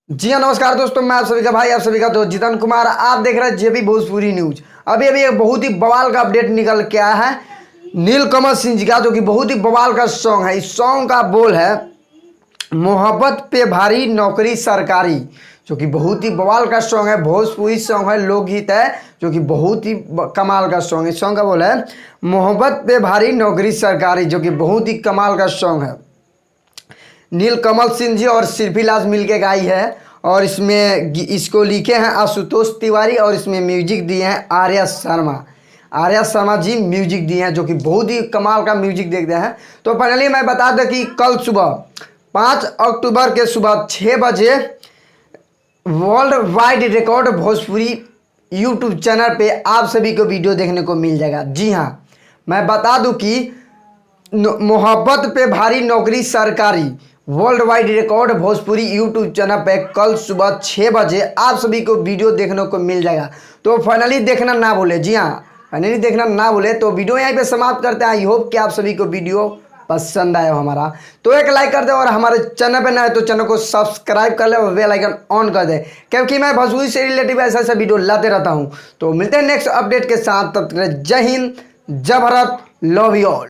जी हाँ, नमस्कार दोस्तों। मैं आप सभी का भाई, आप सभी का दोस्त जितन कुमार। आप देख रहे हैं जेबी भोजपुरी न्यूज। अभी अभी एक बहुत ही बवाल का अपडेट निकल के आया है नीलकमल सिंह जी का, जो कि बहुत ही बवाल का सॉन्ग है। इस सॉन्ग का बोल है मोहब्बत पे भारी नौकरी सरकारी, जो कि बहुत ही बवाल का सॉन्ग है। भोजपुरी सॉन्ग है, लोकगीत है, जो कि बहुत ही कमाल का सॉन्ग है। इस सॉन्ग का बोल है मोहब्बत पे भारी नौकरी सरकारी, जो कि बहुत ही कमाल का सॉन्ग है। नीलकमल सिंह जी और शिल्पीलाज मिलके गाई है, और इसमें इसको लिखे हैं आशुतोष तिवारी, और इसमें म्यूजिक दिए हैं आर्या शर्मा। आर्या शर्मा जी म्यूजिक दिए हैं, जो कि बहुत ही कमाल का म्यूजिक देखते हैं। तो फाइनली मैं बता दें कि कल सुबह 5 अक्टूबर के सुबह 6 बजे world wide record Bhojpuri YouTube channel पे आप सभी को वीडियो देखने को मिल जाएगा। जी हाँ, मैं बता दूं कि मोहब्बत पे भारी नौकरी सरकारी world wide record Bhojpuri YouTube channel पे कल सुबह 6 बजे आप सभी को वीडियो देखने को मिल जाएगा। तो फाइनली देखना ना भूले। जी हाँ, फाइनली देखना ना भूले। तो वीडियो यहीं पे समाप्त करते हैं। आई होप कि आप सभी को वीडियो पसंद आया हो हमारा। तो एक लाइक कर दे, और हमारे चैनल पे नए तो चैनल को सब्सक्राइब कर ले और बेल आइकन ऑन कर दे, क्योंकि मैं भोजपुरी से रिलेटिव ऐसा ऐसा वीडियो लाते रहता हूँ। तो मिलते हैं नेक्स्ट अपडेट के साथ। तब तक जय हिंद, जय भारत, लव यू ऑल।